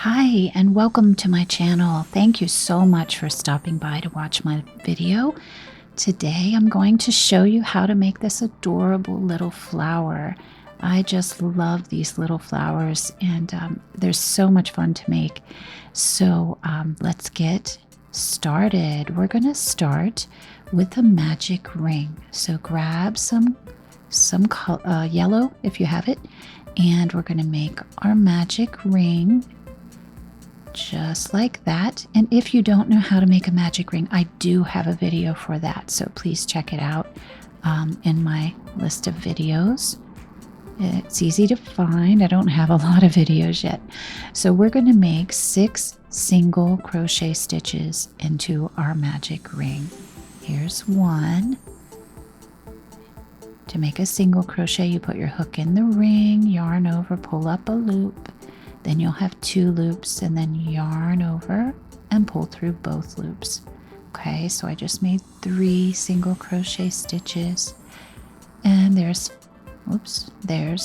Hi, and welcome to my channel. Thank you so much for stopping by to watch my video. Today I'm going to show you how to make this adorable little flower. I just love these little flowers, and they're so much fun to make. So let's get started. We're going to start with a magic ring. So grab some yellow if you have it, and we're going to make our magic ring just like that. And if you don't know how to make a magic ring, I do have a video for that, so please check it out in my list of videos. It's easy to find. I don't have a lot of videos yet. So we're going to make 6 single crochet stitches into our magic ring. Here's one. To make a single crochet, you put your hook in the ring, yarn over, pull up a loop. Then you'll have 2 loops, and then yarn over and pull through both loops. Okay, so I just made 3 single crochet stitches, and there's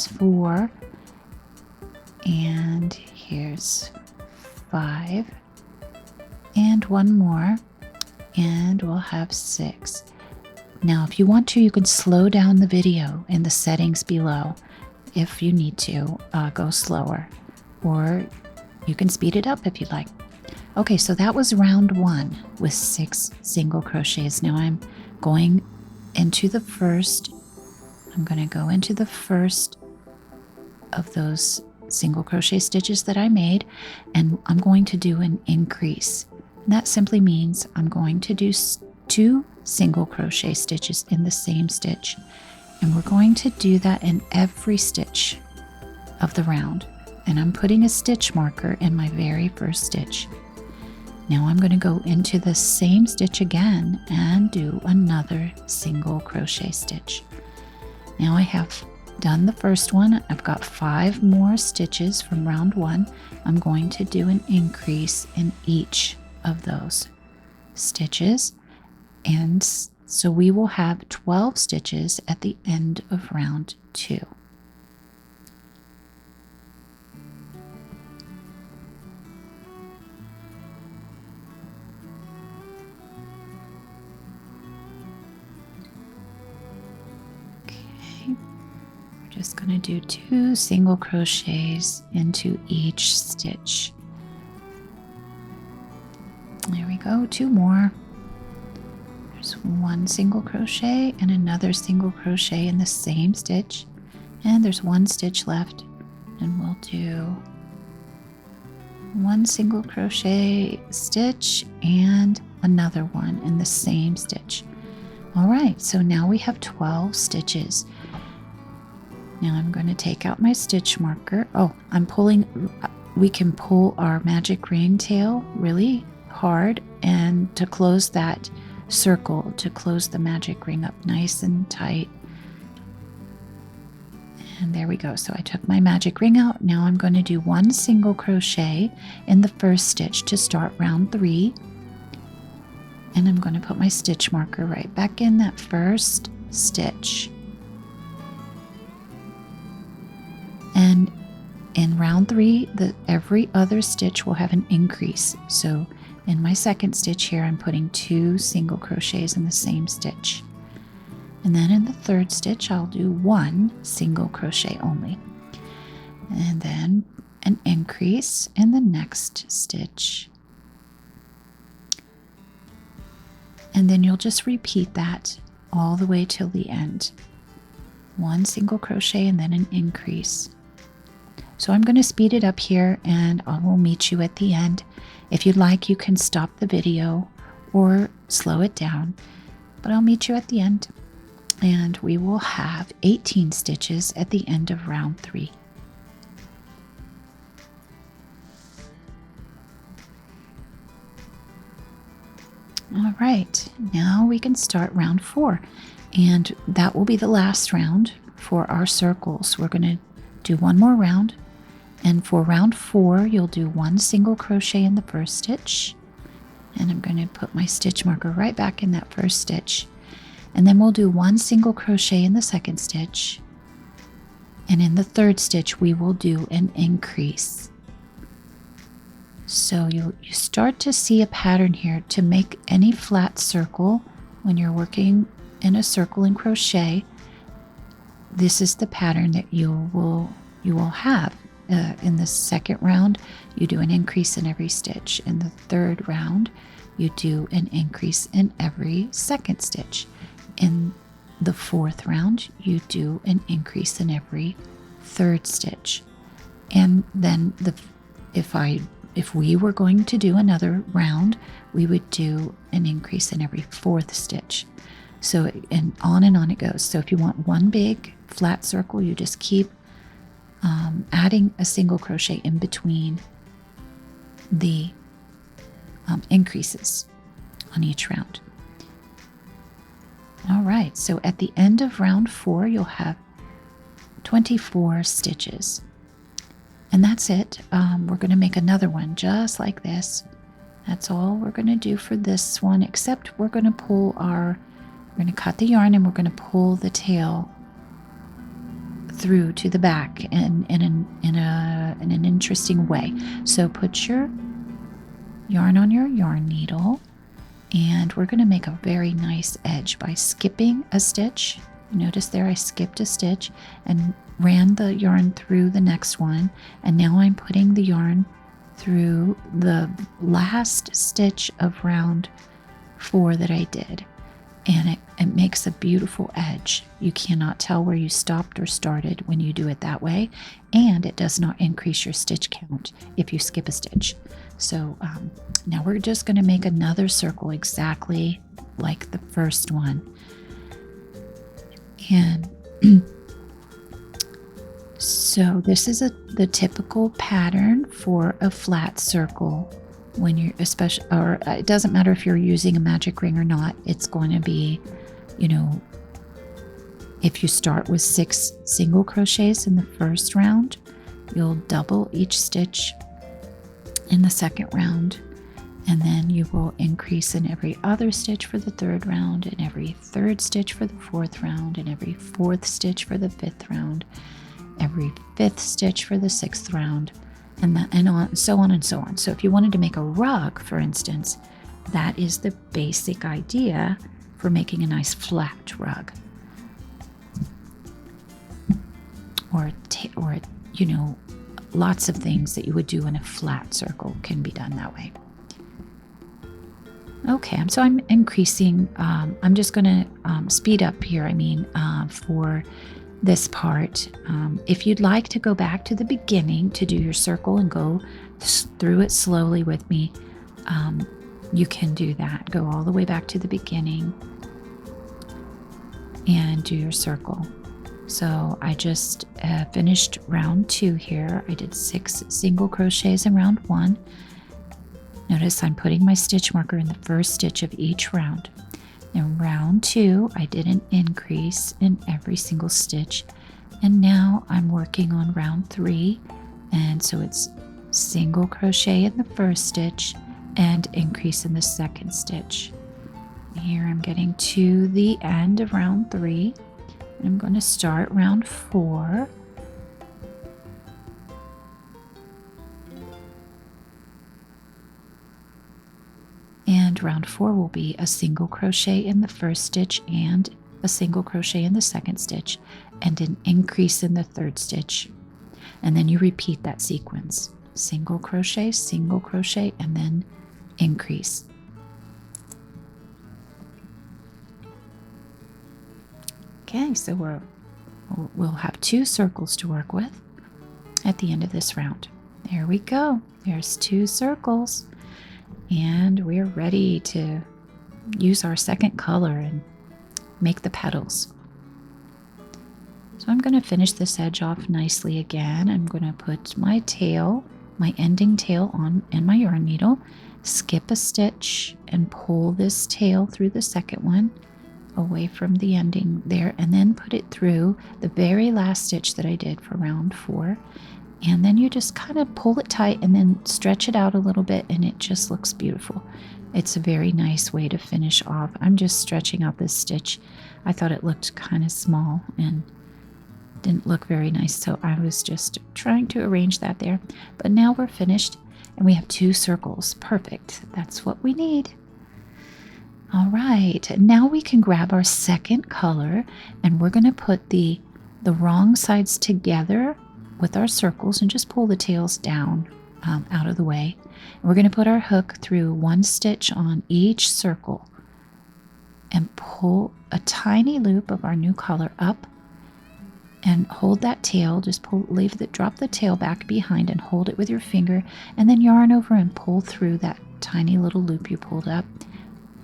4, and here's 5, and one more, and we'll have 6. Now, if you want to, you can slow down the video in the settings below. If you need to, go slower. Or you can speed it up if you like. Okay, so that was round 1 with 6 single crochets. Now I'm going into the first. I'm going to go into the first of those single crochet stitches that I made, and I'm going to do an increase. And that simply means I'm going to do 2 single crochet stitches in the same stitch. And we're going to do that in every stitch of the round. And I'm putting a stitch marker in my very first stitch. Now I'm going to go into the same stitch again and do another single crochet stitch. Now I have done the first one. I've got 5 more stitches from round 1. I'm going to do an increase in each of those stitches. And so we will have 12 stitches at the end of round 2. Just going to do 2 single crochets into each stitch. There we go, 2 more. There's 1 single crochet and another single crochet in the same stitch. And there's 1 stitch left. And we'll do 1 single crochet stitch and another one in the same stitch. All right, so now we have 12 stitches. Now I'm going to take out my stitch marker. Oh, we can pull our magic ring tail really hard, and to close that circle, to close the magic ring up nice and tight. And there we go. So I took my magic ring out. Now I'm going to do 1 single crochet in the first stitch to start round 3. And I'm going to put my stitch marker right back in that first stitch. And in round 3, every other stitch will have an increase. So in my second stitch here, I'm putting 2 single crochets in the same stitch. And then in the third stitch, I'll do 1 single crochet only. And then an increase in the next stitch. And then you'll just repeat that all the way till the end. 1 single crochet and then an increase. So I'm going to speed it up here, and I will meet you at the end. If you'd like, you can stop the video or slow it down, but I'll meet you at the end. And we will have 18 stitches at the end of round 3. All right, now we can start round 4, and that will be the last round for our circles. We're going to do 1 more round. And for round 4, you'll do 1 single crochet in the first stitch. And I'm going to put my stitch marker right back in that first stitch. And then we'll do 1 single crochet in the second stitch. And in the third stitch, we will do an increase. So you start to see a pattern here. To make any flat circle when you're working in a circle in crochet, this is the pattern that you will have. In the second round, you do an increase in every stitch. In the third round, you do an increase in every second stitch. In the fourth round, you do an increase in every third stitch. And then if we were going to do another round, we would do an increase in every fourth stitch. So, and on it goes. So if you want one big flat circle, you just keep adding a single crochet in between the increases on each round. All right, so at the end of round 4, you'll have 24 stitches. And that's it. We're going to make another one just like this. That's all we're going to do for this one, except we're going to cut the yarn and we're going to pull the tail through to the back in an interesting way. So put your yarn on your yarn needle, and we're going to make a very nice edge by skipping a stitch. Notice there I skipped a stitch and ran the yarn through the next one, and now I'm putting the yarn through the last stitch of round 4 that I did, and it makes a beautiful edge. You cannot tell where you stopped or started when you do it that way, and it does not increase your stitch count if you skip a stitch. So now we're just going to make another circle exactly like the first one. And so this is the typical pattern for a flat circle when you're or it doesn't matter if you're using a magic ring or not. It's going to be, if you start with 6 single crochets in the first round, you'll double each stitch in the second round, and then you will increase in every other stitch for the third round, and every third stitch for the fourth round, and every fourth stitch for the fifth round, every fifth stitch for the sixth round, and so on and so on. So if you wanted to make a rug, for instance, that is the basic idea for making a nice flat rug. Or lots of things that you would do in a flat circle can be done that way. Okay, so I'm increasing, I'm just going to speed up here, for this part. If you'd like to go back to the beginning to do your circle and go through it slowly with me, you can do that. Go all the way back to the beginning and do your circle. So I just finished round 2 here. I did 6 single crochets in round 1. Notice I'm putting my stitch marker in the first stitch of each round. In round 2, I did an increase in every single stitch. And now I'm working on round 3. And so it's single crochet in the first stitch and increase in the second stitch. Here I'm getting to the end of round 3. And I'm going to start round 4. And round 4 will be a single crochet in the first stitch and a single crochet in the second stitch and an increase in the third stitch. And then you repeat that sequence. Single crochet, and then increase. Okay, so we'll have 2 circles to work with at the end of this round. There we go. There's 2 circles. And we're ready to use our second color and make the petals. So I'm going to finish this edge off nicely again. I'm going to put my tail, my ending tail on in my yarn needle, skip a stitch and pull this tail through the second one away from the ending there, and then put it through the very last stitch that I did for round 4. And then you just kind of pull it tight and then stretch it out a little bit, and it just looks beautiful. It's a very nice way to finish off. I'm just stretching out this stitch. I thought it looked kind of small and didn't look very nice, so I was just trying to arrange that there. But now we're finished, And we have 2 circles. Perfect. That's what we need. All right, now we can grab our second color, and we're going to put the wrong sides together with our circles and just pull the tails down out of the way. And we're going to put our hook through 1 stitch on each circle and pull a tiny loop of our new color up and hold that tail. Just drop the tail back behind and hold it with your finger, and then yarn over and pull through that tiny little loop you pulled up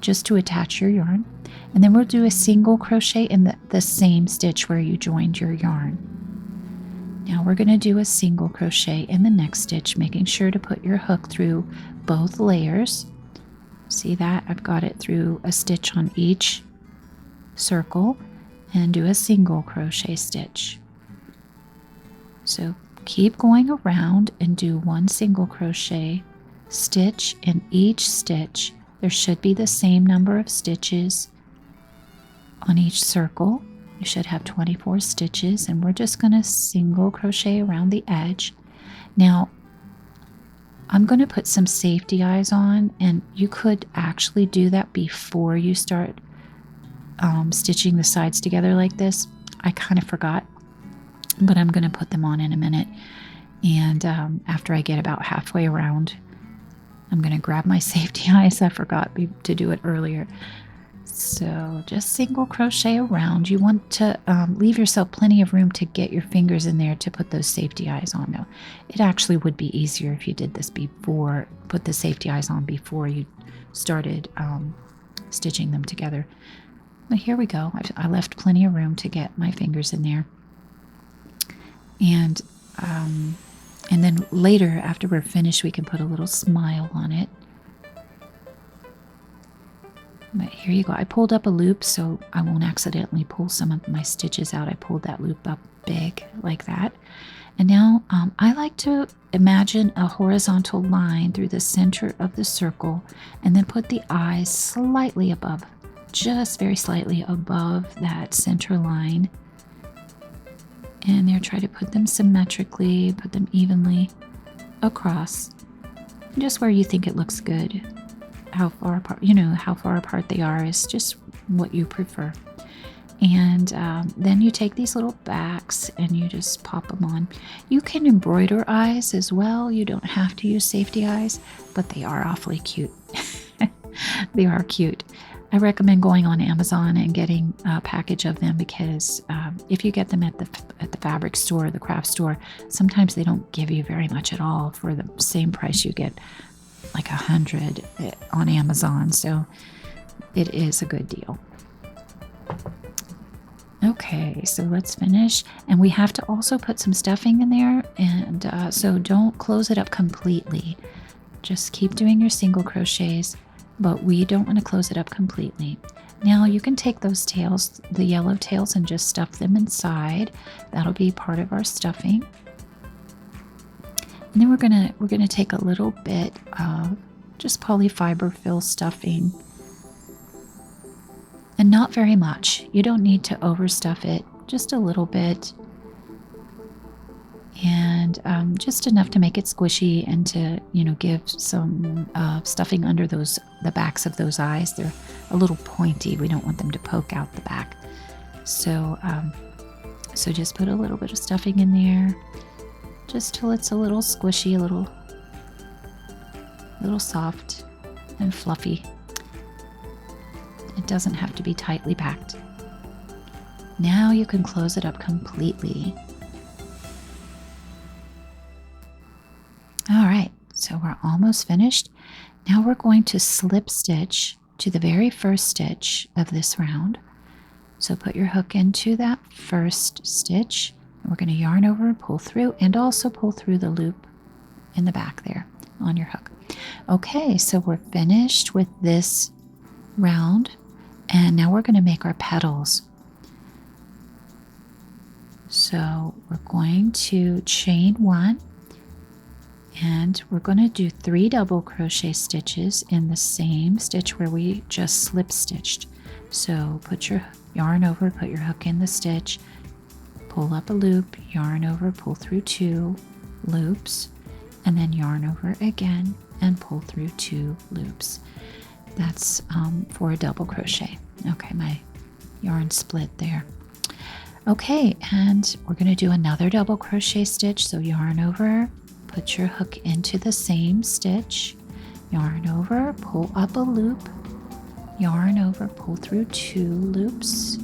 just to attach your yarn. And then we'll do a single crochet in the same stitch where you joined your yarn. Now we're going to do a single crochet in the next stitch, making sure to put your hook through both layers. See that? I've got it through a stitch on each circle, and do a single crochet stitch. So keep going around and do 1 single crochet stitch in each stitch. There should be the same number of stitches on each circle. You should have 24 stitches, and we're just going to single crochet around the edge. Now, I'm going to put some safety eyes on, and you could actually do that before you start stitching the sides together like this. I kind of forgot, but I'm going to put them on in a minute. And after I get about halfway around, I'm going to grab my safety eyes. I forgot to do it earlier. So just single crochet around. You want to leave yourself plenty of room to get your fingers in there to put those safety eyes on. Now, it actually would be easier if you did this before, put the safety eyes on before you started stitching them together. But here we go. I left plenty of room to get my fingers in there. And then later, after we're finished, we can put a little smile on it. But here you go. I pulled up a loop so I won't accidentally pull some of my stitches out. I pulled that loop up big like that. And now I like to imagine a horizontal line through the center of the circle, and then put the eyes slightly above, just very slightly above that center line. And there, try to put them symmetrically, put them evenly across, just where you think it looks good. How far apart, how far apart they are is just what you prefer. And then you take these little backs and you just pop them on. You can embroider eyes as well. You don't have to use safety eyes, but they are awfully cute. They are cute. I recommend going on Amazon and getting a package of them, because if you get them at the fabric store, the craft store, sometimes they don't give you very much at all for the same price. You get like 100 on Amazon, so it is a good deal. Okay, so let's finish, and we have to also put some stuffing in there, and so don't close it up completely. Just keep doing your single crochets, but we don't want to close it up completely. Now you can take those tails, the yellow tails, and just stuff them inside. That'll be part of our stuffing. And then we're gonna take a little bit of just polyfiber stuffing, and not very much. You don't need to overstuff it, just a little bit, and just enough to make it squishy and to give some stuffing under the backs of those eyes. They're a little pointy. We don't want them to poke out the back. So just put a little bit of stuffing in there, just till it's a little squishy, a little soft and fluffy. It doesn't have to be tightly packed. Now you can close it up completely. All right, so we're almost finished. Now we're going to slip stitch to the very first stitch of this round. So put your hook into that first stitch. We're going to yarn over and pull through, and also pull through the loop in the back there on your hook. Okay, so we're finished with this round, and now we're going to make our petals. So we're going to chain 1, and we're going to do 3 double crochet stitches in the same stitch where we just slip stitched. So put your yarn over, put your hook in the stitch, pull up a loop, yarn over, pull through 2 loops, and then yarn over again and pull through 2 loops. That's for a double crochet. Okay, my yarn split there. Okay, and we're going to do another double crochet stitch. So yarn over, put your hook into the same stitch, yarn over, pull up a loop, yarn over, pull through 2 loops,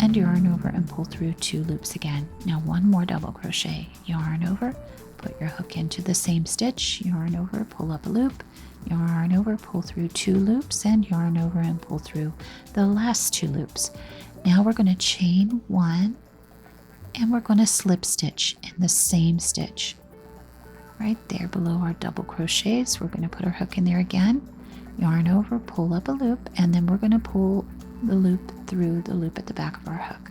and yarn over and pull through 2 loops again. Now one more double crochet, yarn over, put your hook into the same stitch, yarn over, pull up a loop, yarn over, pull through 2 loops, and yarn over and pull through the last 2 loops. Now we're going to chain 1 and we're going to slip stitch in the same stitch. Right there below our double crochets, we're going to put our hook in there again, yarn over, pull up a loop, and then we're going to pull the loop through the loop at the back of our hook.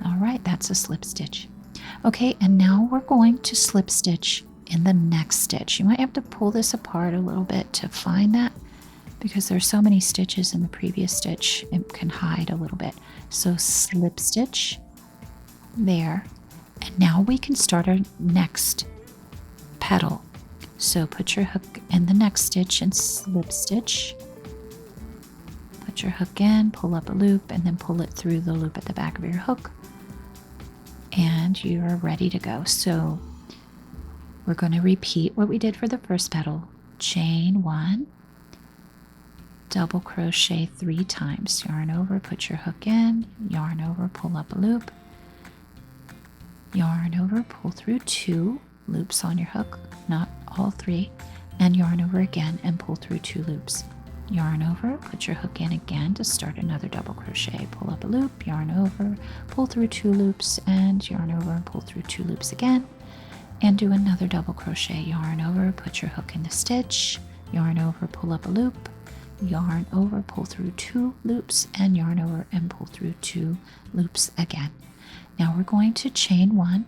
All right, that's a slip stitch. Okay, and now we're going to slip stitch in the next stitch. You might have to pull this apart a little bit to find that, because there's so many stitches in the previous stitch, it can hide a little bit. So slip stitch there, and now we can start our next petal. So put your hook in the next stitch and slip stitch. Put your hook in, pull up a loop, and then pull it through the loop at the back of your hook, and you're ready to go. So we're going to repeat what we did for the first petal. Chain 1, double crochet 3 times, yarn over, put your hook in, yarn over, pull up a loop, yarn over, pull through 2 loops on your hook, not all 3, and yarn over again and pull through 2 loops. Yarn over, put your hook in again to start another double crochet, pull up a loop, yarn over, pull through 2 loops, and yarn over and pull through 2 loops again, and do another double crochet. Yarn over, put your hook in the stitch, yarn over, pull up a loop, yarn over, pull through 2 loops, and yarn over and pull through 2 loops again. Now we're going to chain 1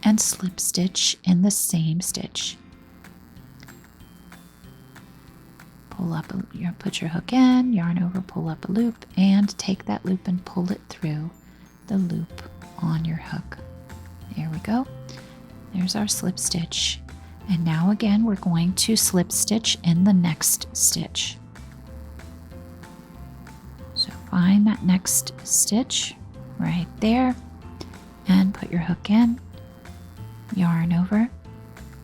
and slip stitch in the same stitch. Pull up, put your hook in, yarn over, pull up a loop, and take that loop and pull it through the loop on your hook. There we go. There's our slip stitch. And now again, we're going to slip stitch in the next stitch. So find that next stitch right there and put your hook in, yarn over,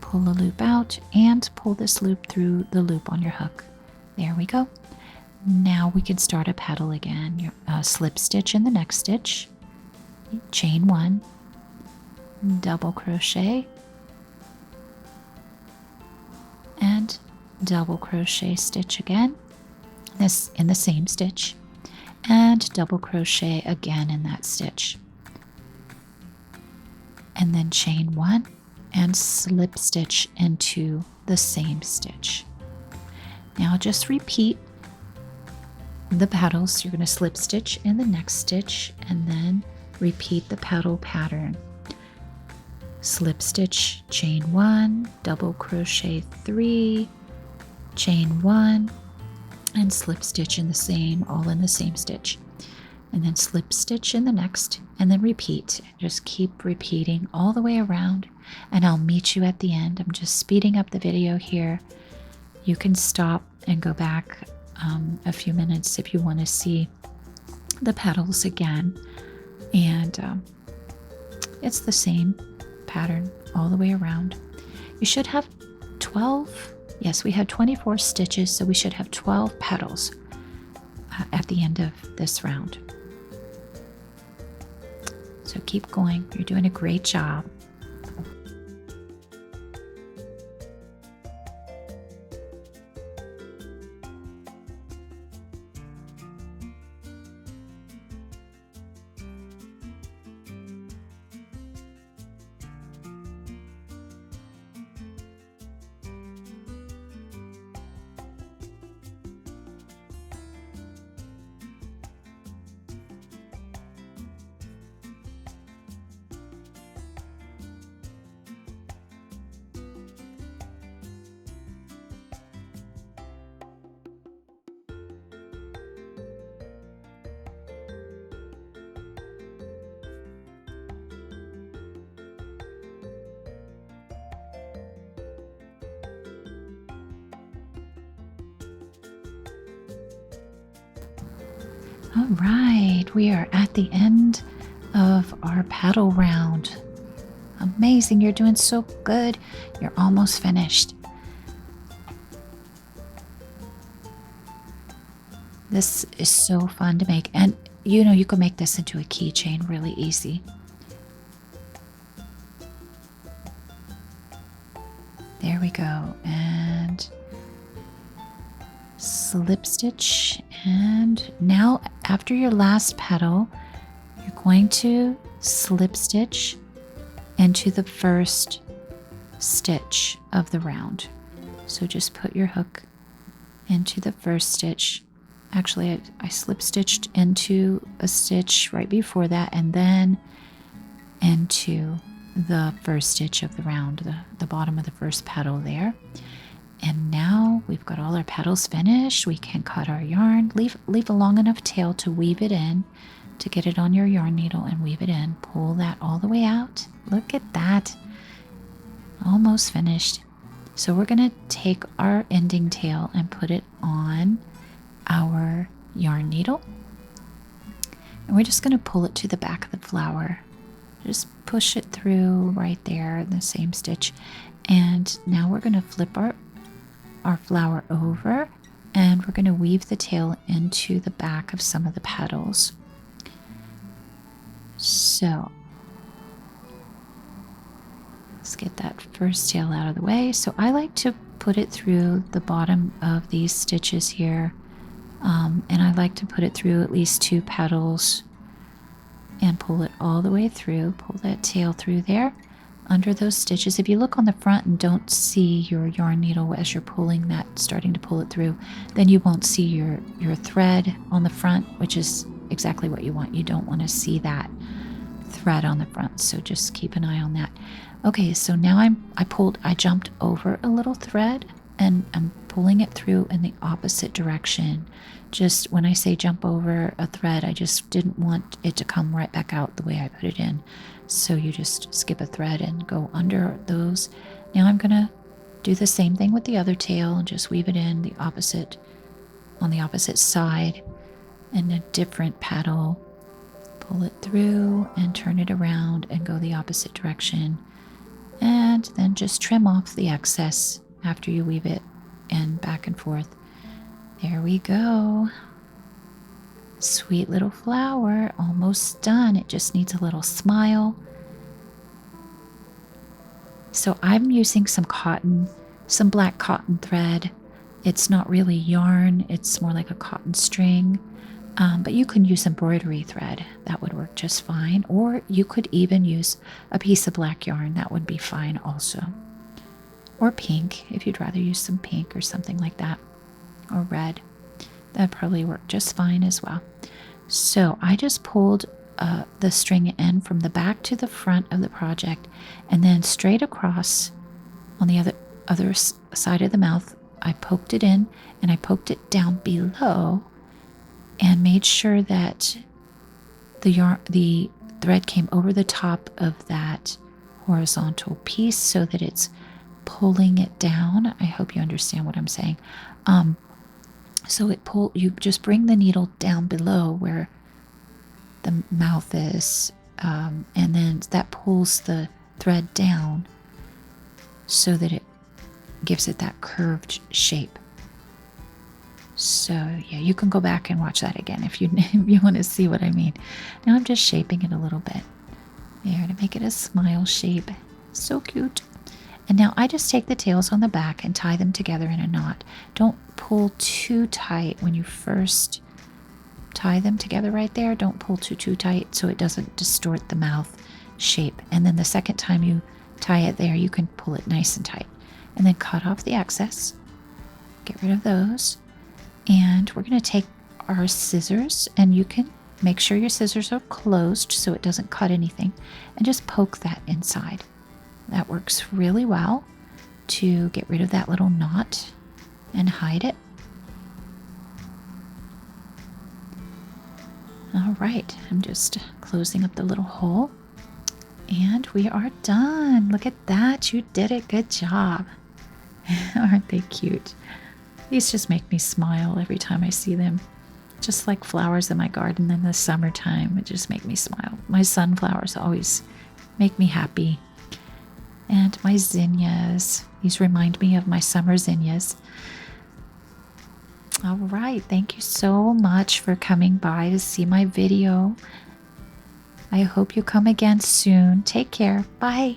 pull a loop out, and pull this loop through the loop on your hook. There we go. Now we can start a petal again. Slip stitch in the next stitch, chain 1, double crochet, and double crochet stitch again, this in the same stitch, and double crochet again in that stitch, and then chain 1 and slip stitch into the same stitch. Now just repeat the petals. You're going to slip stitch in the next stitch and then repeat the petal pattern. Slip stitch, chain 1, double crochet 3, chain 1, and slip stitch in the same, all in the same stitch. And then slip stitch in the next, and then repeat. Just keep repeating all the way around, and I'll meet you at the end. I'm just speeding up the video here. You can stop and go back a few minutes if you want to see the petals again. And it's the same pattern all the way around. You should have 12, yes, we had 24 stitches, so we should have 12 petals at the end of this round. So keep going. You're doing a great job. All right, we are at the end of our petal round. Amazing, you're doing so good. You're almost finished. This is so fun to make, and you know you can make this into a keychain really easy. There we go, and slip stitch. And now after your last petal, you're going to slip stitch into the first stitch of the round. So just put your hook into the first stitch. Actually, I slip stitched into a stitch right before that, and then into the first stitch of the round, the bottom of the first petal there. And now we've got all our petals finished. We can cut our yarn, leave a long enough tail to weave it in, to get it on your yarn needle and weave it in. Pull that all the way out. Look at that. Almost finished. So we're going to take our ending tail and put it on our yarn needle. And we're just going to pull it to the back of the flower. Just push it through right there in the same stitch. And now we're going to flip our flower over, and we're going to weave the tail into the back of some of the petals. So let's get that first tail out of the way. So I like to put it through the bottom of these stitches here, and I like to put it through at least 2 petals and pull it all the way through. Pull that tail through there under those stitches. If you look on the front and don't see your yarn needle as you're pulling that, starting to pull it through, then you won't see your thread on the front, which is exactly what you want. You don't want to see that thread on the front, so just keep an eye on that. Okay, so now I jumped over a little thread, and I'm pulling it through in the opposite direction. Just when I say jump over a thread, I just didn't want it to come right back out the way I put it in. So you just skip a thread and go under those. Now I'm gonna do the same thing with the other tail and just weave it in the opposite, on the opposite side in a different petal. Pull it through and turn it around and go the opposite direction. And then just trim off the excess after you weave it in back and forth. There we go. Sweet little flower, almost done. It just needs a little smile. So I'm using some cotton, some black cotton thread. It's not really yarn, it's more like a cotton string. But you can use embroidery thread. That would work just fine. Or you could even use a piece of black yarn. That would be fine also. Or pink, if you'd rather use some pink or something like that. Or red. That'd probably work just fine as well. So I just pulled the string in from the back to the front of the project, and then straight across on the other side of the mouth. I poked it in, and I poked it down below, and made sure that the thread came over the top of that horizontal piece so that it's pulling it down. I hope you understand what I'm saying. So you just bring the needle down below where the mouth is, and then that pulls the thread down so that it gives it that curved shape. So yeah, you can go back and watch that again if you want to see what I mean. Now I'm just shaping it a little bit there to make it a smile shape. So cute. And now I just take the tails on the back and tie them together in a knot. Don't pull too tight when you first tie them together right there. Don't pull too tight so it doesn't distort the mouth shape. And then the second time you tie it there, you can pull it nice and tight. And then cut off the excess. Get rid of those. And we're going to take our scissors, and you can make sure your scissors are closed so it doesn't cut anything, and just poke that inside. That works really well to get rid of that little knot and hide it. All right, I'm just closing up the little hole, and we are done. Look at that, you did it, good job. Aren't they cute? These just make me smile every time I see them. just like flowers in my garden in the summertime. It just make me smile. My sunflowers always make me happy. And my zinnias. These remind me of my summer zinnias. All right. Thank you so much for coming by to see my video. I hope you come again soon. Take care. Bye.